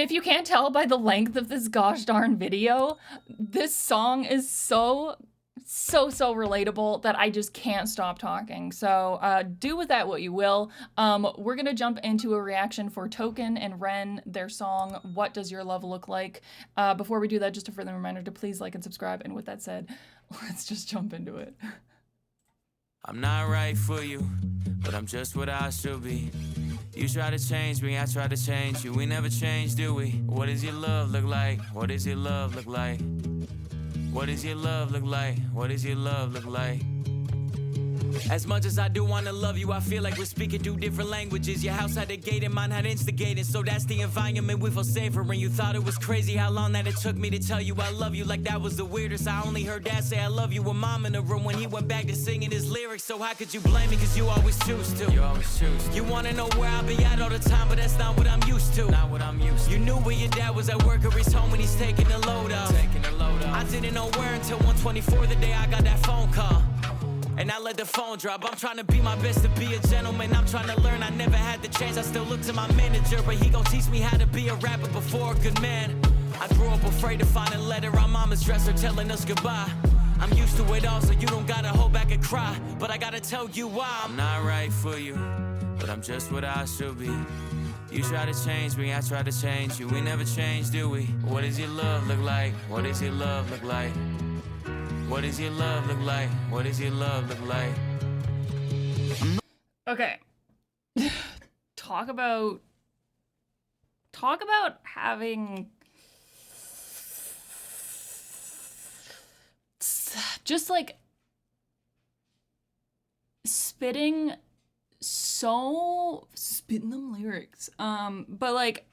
if you can't tell by the length of this gosh darn video, this song is so relatable that I just can't stop talking. So do with that what you will. We're gonna jump into a reaction for Token and Ren, their song "What Does Your Love Look Like?" Before we do that, just a further reminder to please like and subscribe. And with that said, let's just jump into it. I'm not right for you, but I'm just what I should be. You try to change me, I try to change you. We never change, do we? What does your love look like? What does your love look like? What does your love look like? What does your love look like? As much as I do wanna love you, I feel like we're speaking two different languages. Your house had a gate and mine had instigated, so that's the environment we feel safer in. You thought it was crazy how long that it took me to tell you I love you, like that was the weirdest. I only heard dad say I love you with mom in the room when he went back to singing his lyrics. So how could you blame me, cause you always choose to. You always choose to. You wanna know where I'll be at all the time, but that's not what I'm used to. Not what I'm used to. You knew where your dad was at work or he's home when he's taking the load off. I didn't know where until 1:24 the day I got that phone call. And I let the phone drop. I'm trying to be my best to be a gentleman. I'm trying to learn, I never had the chance. I still look to my manager, but he gon' teach me how to be a rapper before a good man. I grew up afraid to find a letter on mama's dresser telling us goodbye. I'm used to it all, so you don't gotta hold back and cry. But I gotta tell you why. I'm not right for you, but I'm just what I should be. You try to change me, I try to change you. We never change, do we? What does your love look like? What does your love look like? What does your love look like? What does your love look like? Okay. Talk about having just like spitting them lyrics. But like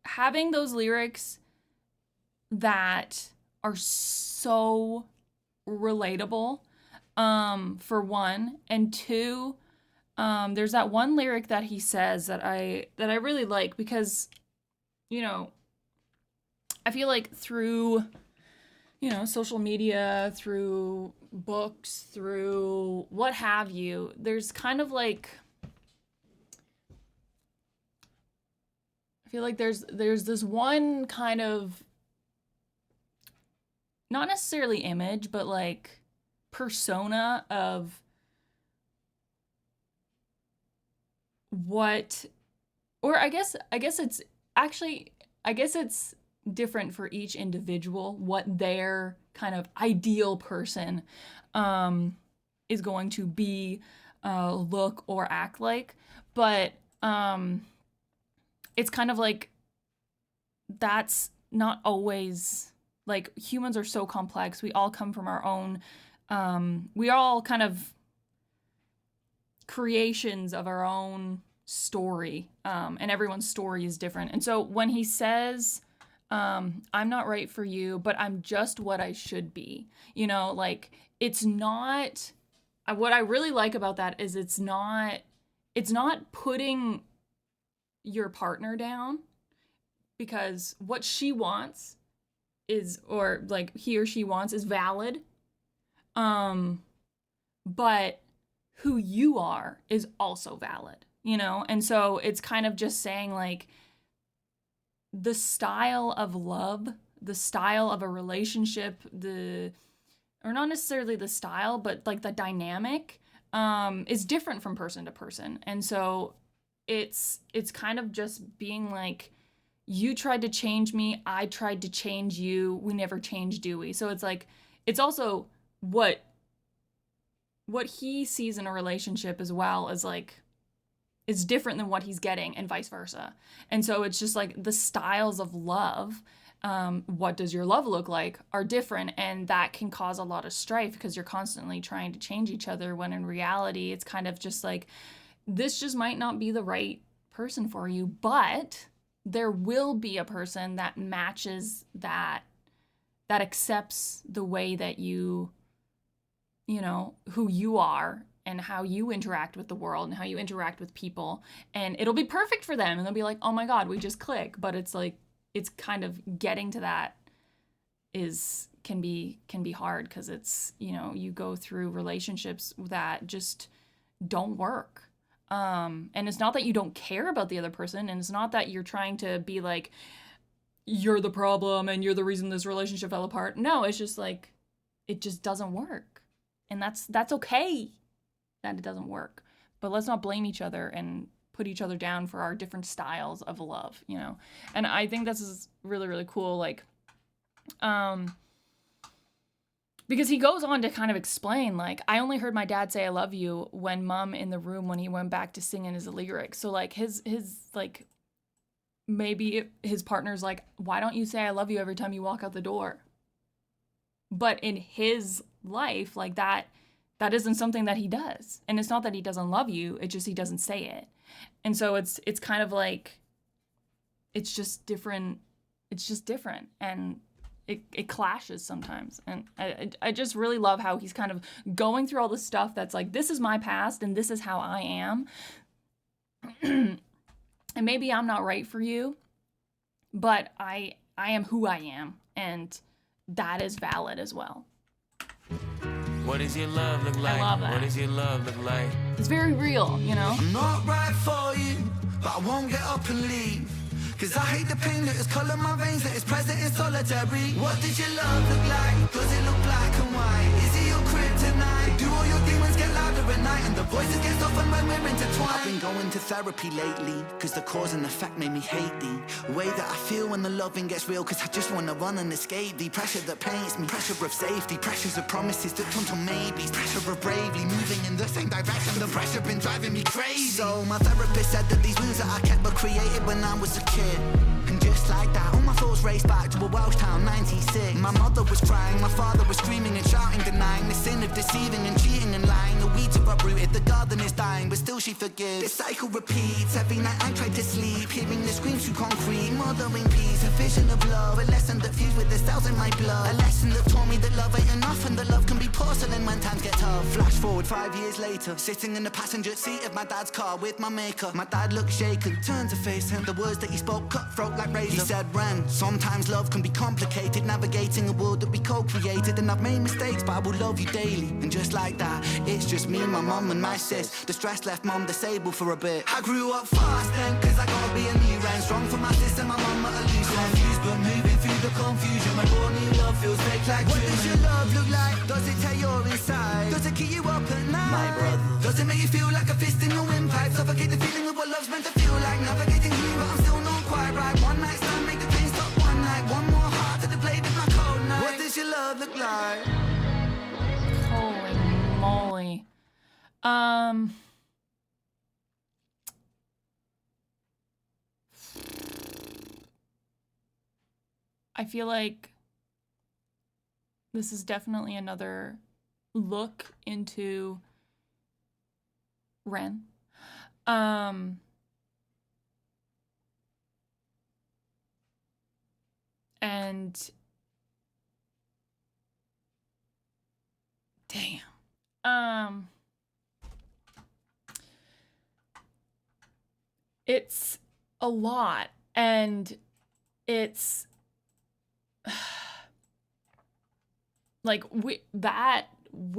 having those lyrics that are so relatable, for one, and two, there's that one lyric that he says that I really like, because, you know, I feel like through, you know, social media, through books, through what have you, there's kind of like, I feel like there's this one kind of, not necessarily image, but like persona of what, or I guess it's actually, I guess it's different for each individual, what their kind of ideal person is going to be, look or act like. But it's kind of like, that's not always, like, humans are so complex. We all come from our own, we are all kind of creations of our own story, and everyone's story is different. And so when he says, I'm not right for you, but I'm just what I should be, you know, like, it's not, what I really like about that is it's not putting your partner down, because what she wants is, or like he or she wants, is valid. But who you are is also valid, you know? And so it's kind of just saying, like, the style of love, the style of a relationship, or not necessarily the style, but like the dynamic, is different from person to person. And so it's kind of just being like, you tried to change me, I tried to change you, we never change, do we? So it's like, it's also what he sees in a relationship as well, as like, it's different than what he's getting, and vice versa. And so it's just like the styles of love, what does your love look like, are different, and that can cause a lot of strife because you're constantly trying to change each other, when in reality it's kind of just like, this just might not be the right person for you, but there will be a person that matches that accepts the way that you know, who you are and how you interact with the world and how you interact with people, and it'll be perfect for them, and they'll be like, oh my God, we just click. But it's like, it's kind of getting to that can be hard, because it's, you know, you go through relationships that just don't work. And it's not that you don't care about the other person, and it's not that you're trying to be like, you're the problem and you're the reason this relationship fell apart. No, it's just like, it just doesn't work. And that's okay that it doesn't work. But let's not blame each other and put each other down for our different styles of love, you know? And I think this is really, really cool. Like, because he goes on to kind of explain, like, I only heard my dad say I love you when mom in the room when he went back to singing his lyrics. So like his like, maybe his partner's like, why don't you say I love you every time you walk out the door? But in his life, like that isn't something that he does. And it's not that he doesn't love you, it's just he doesn't say it. And so it's kind of like, it's just different. It's just different. And it clashes sometimes. And I just really love how he's kind of going through all this stuff that's like, this is my past and this is how I am. And maybe I'm not right for you, but I am who I am. And that is valid as well. What does your love look like? I love that. What does your love look like? It's very real, you know? I'm not right for you, but I won't get up and leave. Cause I hate the pain that is colour my veins, that is present in solitary. What does your love look like? Does it look black and white? Is it your kryptonite? Do all your demons get louder at night and the voices get softened when we're intertwined? I've been going to therapy lately, cause the cause and effect made me hate the way that I feel when the loving gets real. Cause I just wanna run and escape the pressure that paints me. Pressure of safety, pressures of promises that turn to maybes. Pressure of bravely moving in the same direction. The pressure been driving me crazy. So my therapist said that these wounds that I kept were created when I was a kid. And just like that, all my thoughts raced back to a Welsh town, 96. My mother was crying, my father was screaming and shouting, denying the sin of deceiving and cheating and lying. The weeds are uprooted, the garden is dying, but still she forgives. This cycle repeats, every night I try to sleep, hearing the screams through concrete, mothering peace, a vision of love, a lesson that fused with the cells in my blood, a lesson that taught me that love ain't enough and that love can be porcelain when times get tough. Flash forward 5 years later, sitting in the passenger seat of my dad's car with my maker. My dad looked shaken, turned to face him, the words that he spoke cutthroat like razor. He said, Ren, sometimes love can be complicated, navigating a world that we co-created. And I've made mistakes, but I will love you daily. And just like that, it's just me, my mum and my sis. The stress left mum disabled for a bit. I grew up fast then, cause I gotta be a new Ren. Strong for my sister, my mum at a loose end. Confused but moving through the confusion. My raw new love feels fake like what does your love look like? Does it tear your inside? Does it keep you up at night? My brother. Does it make you feel like a fist in your windpipe? Suffocate the feeling of what love's meant to feel like. Navigating you, but I'm still not quite right. One night stand, make the pain stop one night. One more heart to the blade of my cold night. What does your love look like? Holy moly. I feel like this is definitely another look into Ren. And damn. It's a lot, and it's like we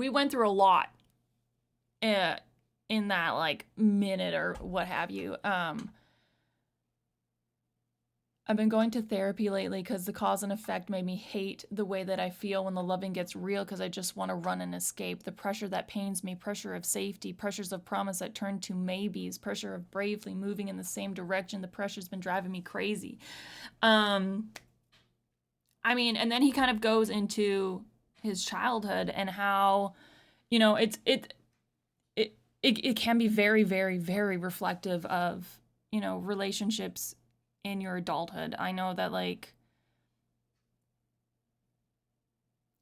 went through a lot in that like minute or what have you. I've been going to therapy lately because the cause and effect made me hate the way that I feel when the loving gets real, because I just want to run and escape. The pressure that pains me, pressure of safety, pressures of promise that turn to maybes, pressure of bravely moving in the same direction. The pressure's been driving me crazy. I mean, and then he kind of goes into his childhood and how, you know, it can be very, very, very reflective of, you know, relationships in your adulthood. I know that like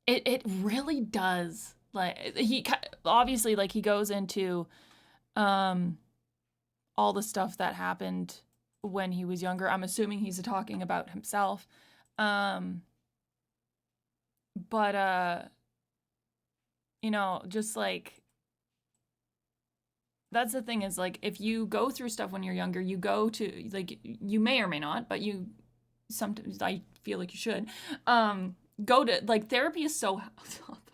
it really does. Like he obviously like he goes into all the stuff that happened when he was younger. I'm assuming he's talking about himself. But you know, just like that's the thing is like if you go through stuff when you're younger, you go to like you may or may not, but you sometimes I feel like you should go to like therapy is so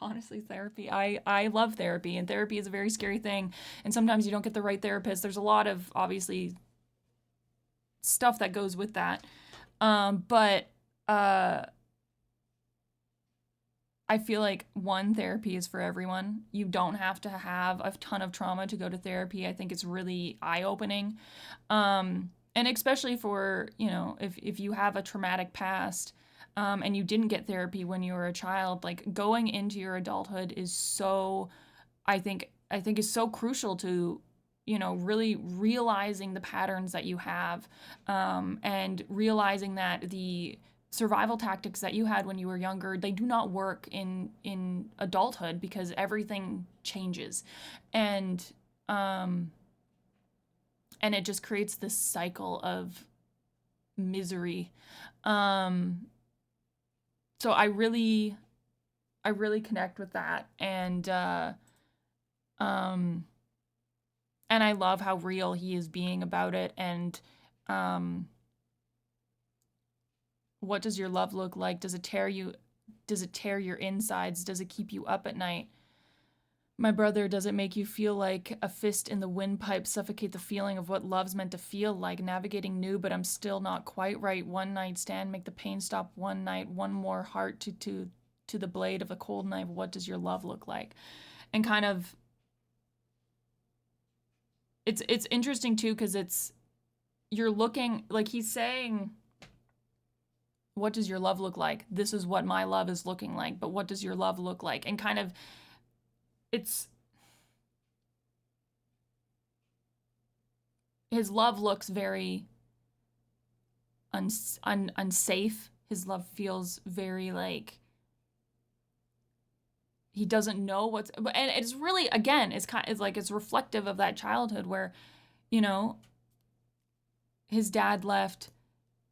Honestly, therapy. I love therapy, and therapy is a very scary thing. And sometimes you don't get the right therapist. There's a lot of obviously stuff that goes with that. But I feel like one, therapy is for everyone. You don't have to have a ton of trauma to go to therapy. I think it's really eye-opening. And especially for, you know, if you have a traumatic past, and you didn't get therapy when you were a child, like going into your adulthood is so, I think is so crucial to, you know, really realizing the patterns that you have, and realizing that the survival tactics that you had when you were younger, they do not work in adulthood because everything changes. And it just creates this cycle of misery. So I really connect with that, and I love how real he is being about it. And what does your love look like? Does it tear your insides? Does it keep you up at night? My brother, does it make you feel like a fist in the windpipe, suffocate the feeling of what love's meant to feel like? Navigating new, but I'm still not quite right. One night stand, make the pain stop one night. One more heart to the blade of a cold knife. What does your love look like? And kind of, it's interesting too, because you're looking, like he's saying, what does your love look like? This is what my love is looking like, but what does your love look like? And kind of, his love looks very unsafe. His love feels very like he doesn't know and it's really, again, it's reflective of that childhood where, you know, his dad left,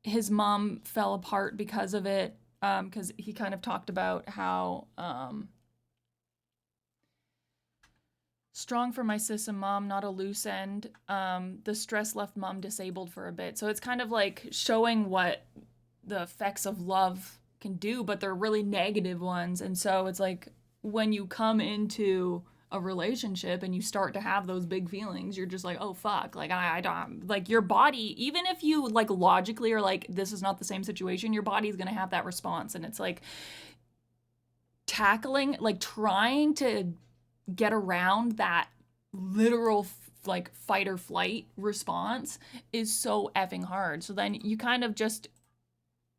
his mom fell apart because of it, because he kind of talked about how strong for my sis and mom, not a loose end. The stress left mom disabled for a bit. So it's kind of like showing what the effects of love can do, but they're really negative ones. And so it's like when you come into a relationship and you start to have those big feelings, you're just like, oh fuck, like I don't, like your body, even if you like logically are like, this is not the same situation, your body's gonna have that response. And it's like tackling, like trying to get around that literal like fight or flight response is so effing hard. So then you kind of just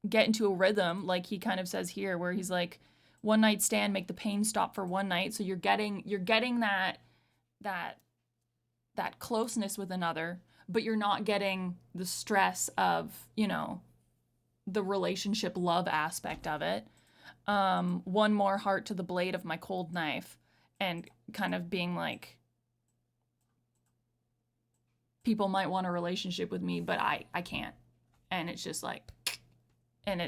get into a rhythm, like he kind of says here, where he's like, one night stand, make the pain stop for one night. So you're getting that closeness with another, but you're not getting the stress of, you know, the relationship love aspect of it. One more heart to the blade of my cold knife. And kind of being like, people might want a relationship with me, but I can't. And it's just like, and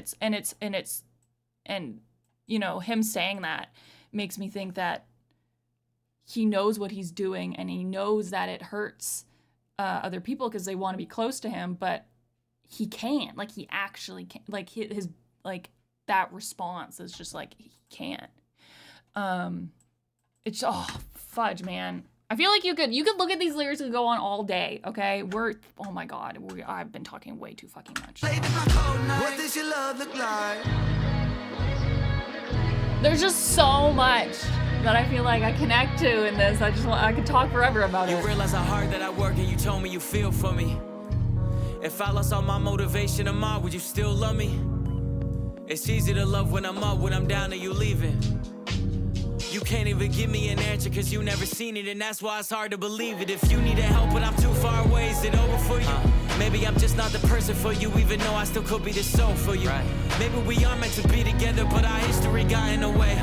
you know, him saying that makes me think that he knows what he's doing, and he knows that it hurts other people because they want to be close to him, but he can't. Like, he actually can't. Like, his like, that response is just like, he can't. It's, oh, fudge, man. I feel like you could look at these lyrics and go on all day, okay? Oh my God, I've been talking way too fucking much. What does your love look like? There's just so much that I feel like I connect to in this. I could talk forever about it. You realize how hard that I work, and you told me you feel for me. If I lost all my motivation and mine, would you still love me? It's easy to love when I'm up, when I'm down and you leaving. You can't even give me an answer cause you never seen it, and that's why it's hard to believe it. If you need help but I'm too far away, is it over for you? Maybe I'm just not the person for you, even though I still could be the soul for you. Right. Maybe we are meant to be together, but our history got in the way.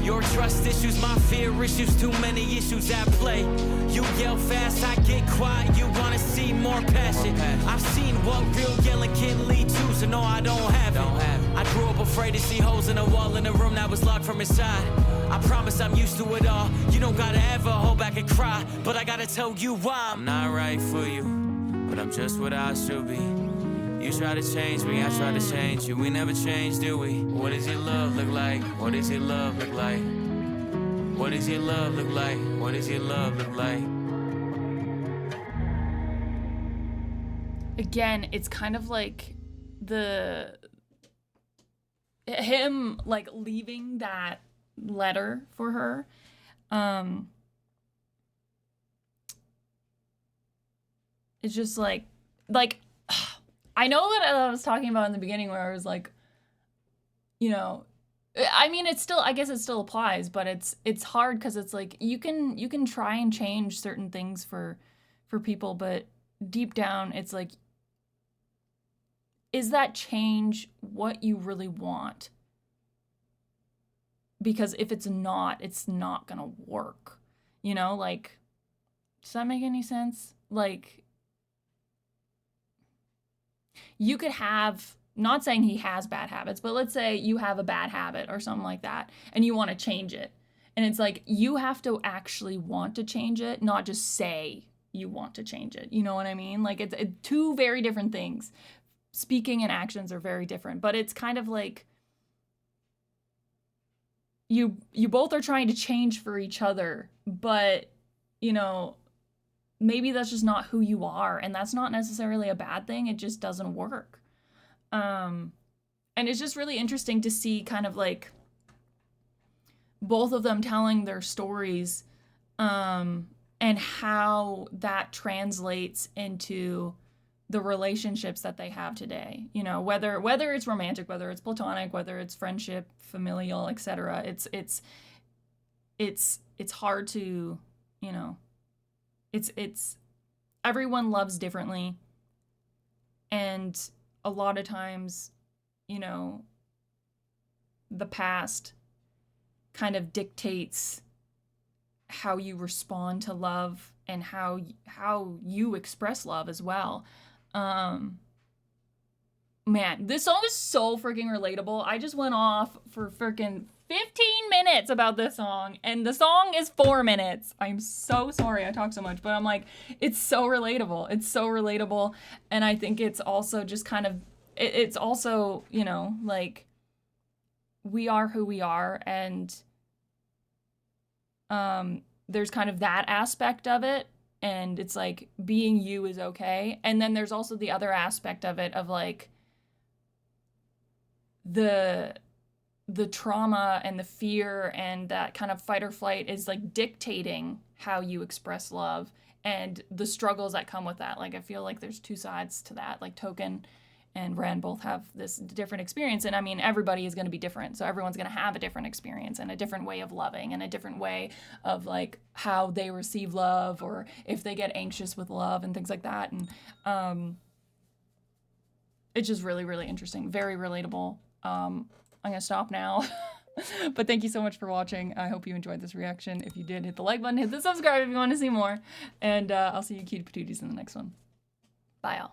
Your trust issues, my fear issues, too many issues at play. You yell fast, I get quiet, you wanna see more passion. I've seen what real yelling can lead to, so no, I don't have it. I grew up afraid to see holes in the wall in a room that was locked from inside. I promise I'm used to it all. You don't gotta ever hold back and cry, but I gotta tell you why. I'm not right for you, but I'm just what I should be. You try to change me, I try to change you. We never change, do we? What does your love look like? What does your love look like? What does your love look like? What does your love look like? Again, it's kind of like him like leaving that letter for her. It's just like I know that I was talking about in the beginning where I was like, you know, I mean, it's still, I guess it still applies, but it's hard because it's like you can try and change certain things for people, but deep down it's like, is that change what you really want? Because if it's not gonna work. You know, like, does that make any sense? Like, you could have, not saying he has bad habits, but let's say you have a bad habit or something like that and you want to change it. And it's like, you have to actually want to change it, not just say you want to change it. You know what I mean? Like, it's two very different things. Speaking and actions are very different, but it's kind of like you both are trying to change for each other, but, you know, maybe that's just not who you are, and that's not necessarily a bad thing. It just doesn't work. And it's just really interesting to see kind of like both of them telling their stories, and how that translates into the relationships that they have today. You know, whether it's romantic, whether it's platonic, whether it's friendship, familial, etc. It's hard to, you know, it's everyone loves differently, and a lot of times, you know, the past kind of dictates how you respond to love and how you express love as well. Man, this song is so freaking relatable. I just went off for freaking 15 minutes about this song, and the song is 4 minutes. I'm so sorry I talk so much, but I'm like, it's so relatable. It's so relatable, and I think it's also just kind of, it's also, you know, like, we are who we are, and there's kind of that aspect of it, and it's like, being you is okay. And then there's also the other aspect of it of like the trauma and the fear and that kind of fight or flight is like dictating how you express love and the struggles that come with that. Like, I feel like there's two sides to that. Like, Token and Ren both have this different experience, and I mean, everybody is going to be different, so everyone's going to have a different experience and a different way of loving and a different way of like how they receive love, or if they get anxious with love and things like that. And it's just really, really interesting, very relatable. I'm gonna stop now. But thank you so much for watching. I hope you enjoyed this reaction. If you did, hit the like button, hit the subscribe if you want to see more, and I'll see you cute patooties in the next one. Bye, y'all.